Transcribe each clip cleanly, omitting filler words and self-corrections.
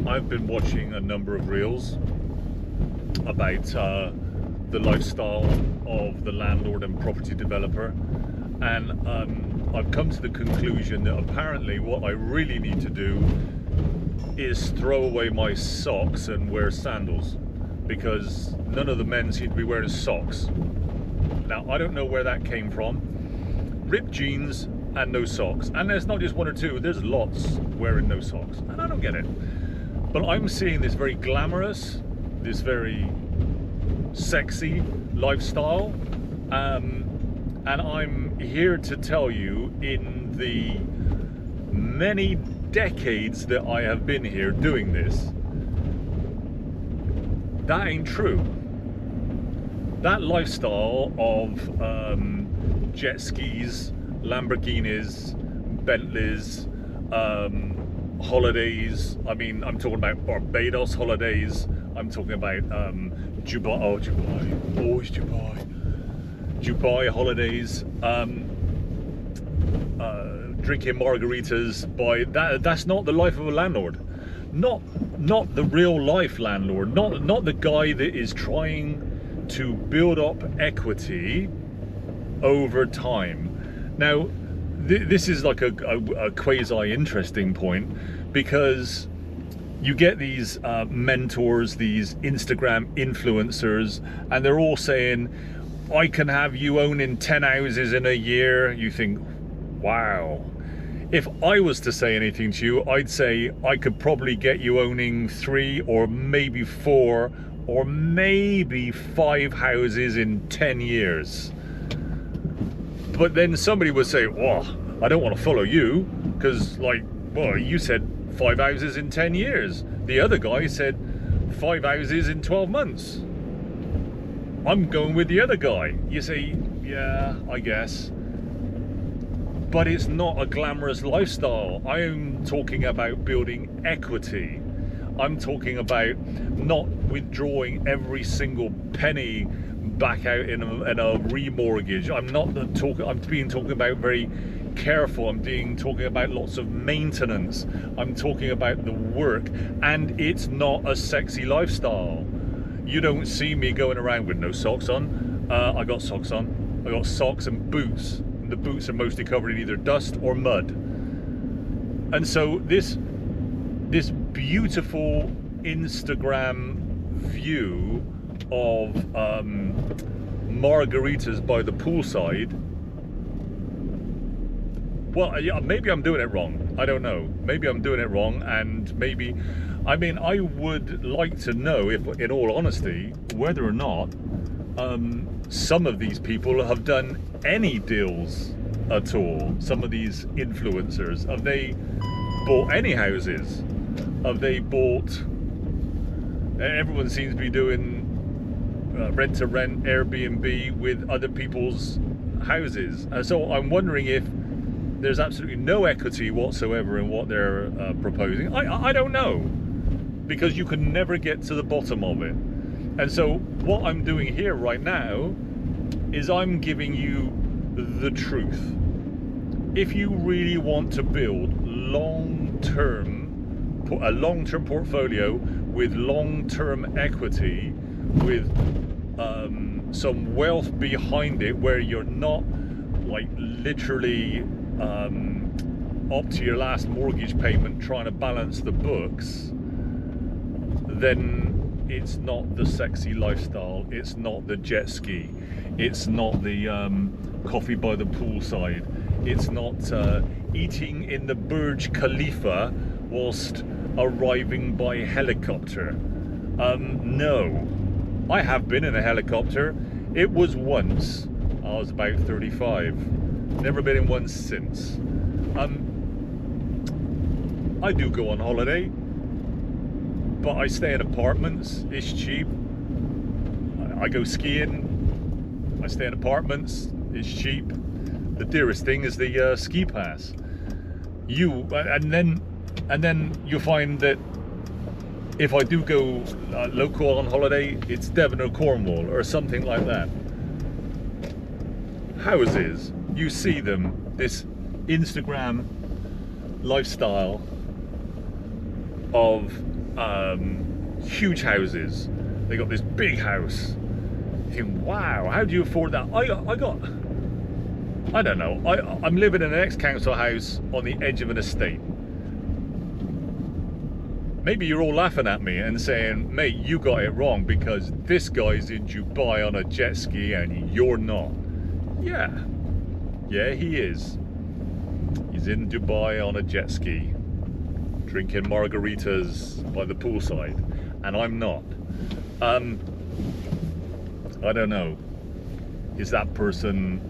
I've been watching a number of reels about the lifestyle of the landlord and property developer, and I've come to the conclusion that apparently what I really need to do is throw away my socks and wear sandals, because none of the men seem to be wearing socks. Now, I don't know where that came from. Ripped jeans and no socks, and there's not just one or two, there's lots wearing no socks, and I don't get it. But I'm seeing this very glamorous, this very sexy lifestyle, and I'm here to tell you, in the many decades that I have been here doing this, that ain't true. That lifestyle of jet skis, Lamborghinis, Bentleys, holidays. I mean, I'm talking about Barbados holidays. I'm talking about Dubai. Oh, Dubai. Always Dubai. Dubai holidays. Drinking margaritas. That's not the life of a landlord. Not the real life landlord. Not the guy that is trying to build up equity over time. Now, this is like a quasi interesting point, because you get these mentors, these Instagram influencers, and they're all saying, I can have you owning 10 houses in a year. You think, wow. If I was to say anything to you, I'd say I could probably get you owning 3 or maybe 4 or maybe 5 houses in 10 years. But then somebody would say, well, I don't want to follow you, because, like, well, you said 5 houses in 10 years. The other guy said 5 houses in 12 months. I'm going with the other guy. You say, yeah, I guess. But it's not a glamorous lifestyle. I'm talking about building equity. I'm talking about not withdrawing every single penny back out in a remortgage. I'm being talking about very careful. I'm talking about lots of maintenance. I'm talking about the work, and it's not a sexy lifestyle. You don't see me going around with no socks on. I got socks on. I got socks and boots. And the boots are mostly covered in either dust or mud. And so this beautiful Instagram view of margaritas by the poolside, well, yeah, maybe I'm doing it wrong. I don't know. Maybe I'm doing it wrong, and maybe, I mean, I would like to know, if, in all honesty, whether or not some of these people have done any deals at all. Some of these influencers, have they bought any houses? Have they bought? Everyone seems to be doing rent-to-rent Airbnb with other people's houses. So I'm wondering if there's absolutely no equity whatsoever in what they're proposing. I don't know, because you can never get to the bottom of it. And so what I'm doing here right now is I'm giving you the truth. If you really want to build a long-term portfolio with long-term equity, with some wealth behind it, where you're not like literally up to your last mortgage payment trying to balance the books, then it's not the sexy lifestyle. It's not the jet ski. It's not the coffee by the poolside. It's not eating in the Burj Khalifa whilst arriving by helicopter. No, I have been in a helicopter. It was once. I was about 35. Never been in one since. I do go on holiday, but I stay in apartments. It's cheap. I go skiing. I stay in apartments. It's cheap. The dearest thing is the ski pass. And then you find that if I do go local on holiday, it's Devon or Cornwall or something like that. Houses, you see them, this Instagram lifestyle of huge houses. They got this big house. You think, wow, how do you afford that? I don't know. I'm living in an ex-council house on the edge of an estate. Maybe you're all laughing at me and saying, mate, you got it wrong because this guy's in Dubai on a jet ski and you're not. Yeah, he is. He's in Dubai on a jet ski, drinking margaritas by the poolside, and I'm not. I don't know. Is that person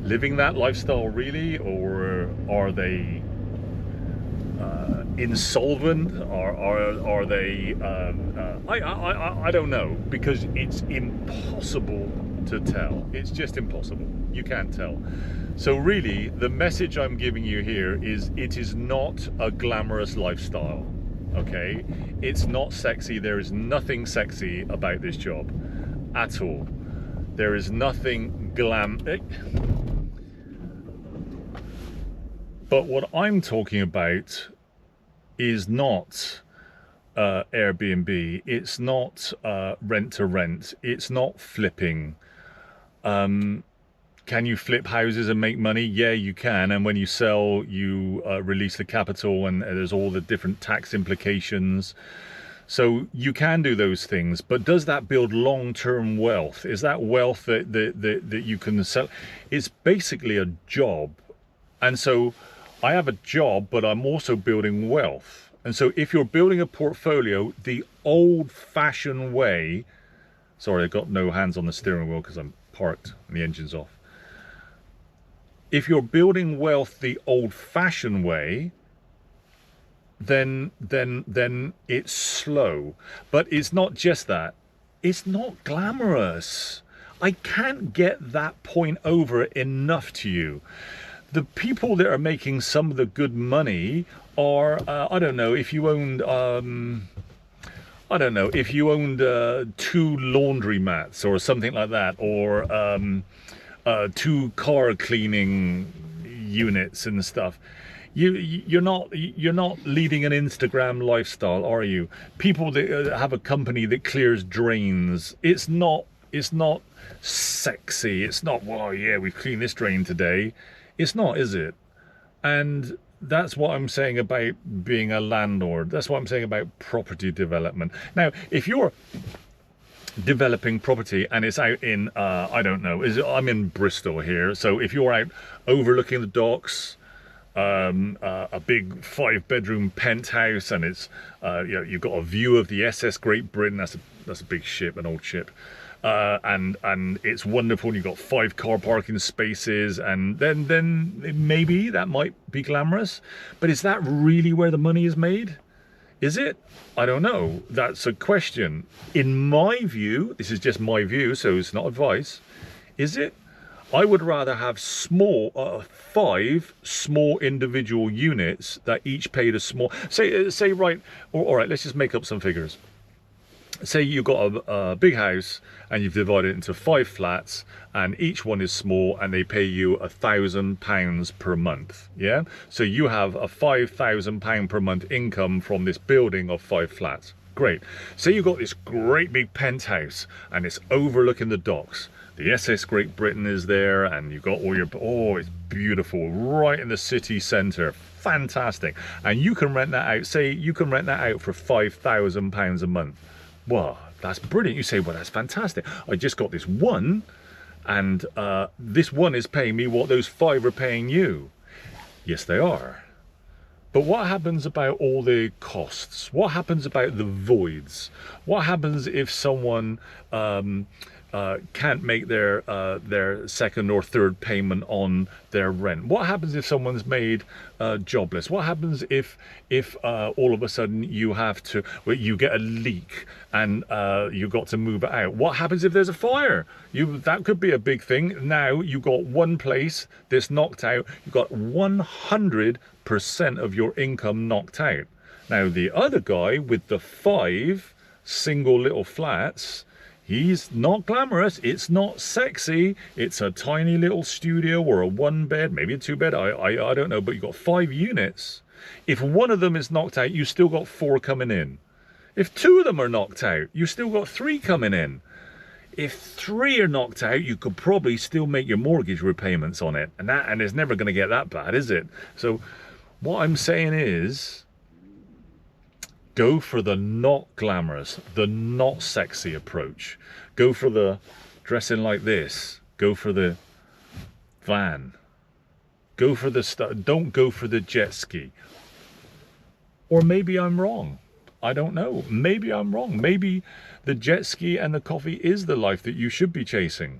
living that lifestyle really, or are they insolvent? Are they? I don't know, because it's impossible to tell. It's just impossible. You can't tell. So really, the message I'm giving you here is it is not a glamorous lifestyle. Okay, it's not sexy. There is nothing sexy about this job at all. There is nothing glam. But what I'm talking about is not Airbnb. It's not rent to rent. It's not flipping. Can you flip houses and make money? Yeah, you can. And when you sell, you release the capital, and there's all the different tax implications. So you can do those things, but does that build long-term wealth? Is that wealth that you can sell? It's basically a job. And so I have a job, but I'm also building wealth. And so if you're building a portfolio the old-fashioned way, sorry, I've got no hands on the steering wheel because I'm parked and the engine's off. If you're building wealth the old-fashioned way, then it's slow. But it's not just that. It's not glamorous. I can't get that point over enough to you. The people that are making some of the good money are, I don't know, if you owned, if you owned 2 laundromats or something like that, or 2 car cleaning units and stuff. You're not leading an Instagram lifestyle, are you? People that have a company that clears drains. It's not sexy. It's not, well, yeah, we've cleaned this drain today. It's not, is it? And that's what I'm saying about being a landlord. That's what I'm saying about property development. Now, if you're developing property and it's out in, I don't know, I'm in Bristol here. So if you're out overlooking the docks, a big 5-bedroom penthouse, and it's, you've got a view of the SS Great Britain. That's a big ship, an old ship. And it's wonderful. You've got 5 car parking spaces, and then maybe that might be glamorous. But is that really where the money is made? Is it? I don't know. That's a question. In my view, this is just my view, so it's not advice. Is it? I would rather have 5 small individual units that each paid a small, say right, all right, let's just make up some figures. Say you've got a big house and you've divided it into 5 flats, and each one is small, and they pay you £1,000 per month. Yeah, so you have a £5,000 per month income from this building of 5 flats. Great. Say you've got this great big penthouse and it's overlooking the docks. The SS Great Britain is there, and you've got all your, oh, it's beautiful, right in the city centre. Fantastic. And you can rent that out. Say you can rent that out for £5,000 a month. Well, that's brilliant. You say, well, that's fantastic. I just got this one, and this one is paying me what those 5 are paying you. Yes, they are. But what happens about all the costs? What happens about the voids? What happens if someone can't make their second or third payment on their rent? What happens if someone's made jobless? What happens if all of a sudden you have to, well, you get a leak and you've got to move it out? What happens if there's a fire? That could be a big thing. Now you've got one place that's knocked out. You've got 100% of your income knocked out. Now the other guy with the 5 single little flats, he's not glamorous, it's not sexy, it's a tiny little studio or a 1 bed, maybe a 2 bed, I don't know, but you've got 5 units. If one of them is knocked out, you've still got 4 coming in. If 2 of them are knocked out, you've still got 3 coming in. If 3 are knocked out, you could probably still make your mortgage repayments on it. And it's never going to get that bad, is it? So what I'm saying is, go for the not glamorous, the not sexy approach. Go for the dressing like this. Go for the van. Go for the stuff. Don't go for the jet ski. Or maybe I'm wrong. I don't know. Maybe I'm wrong. Maybe the jet ski and the coffee is the life that you should be chasing.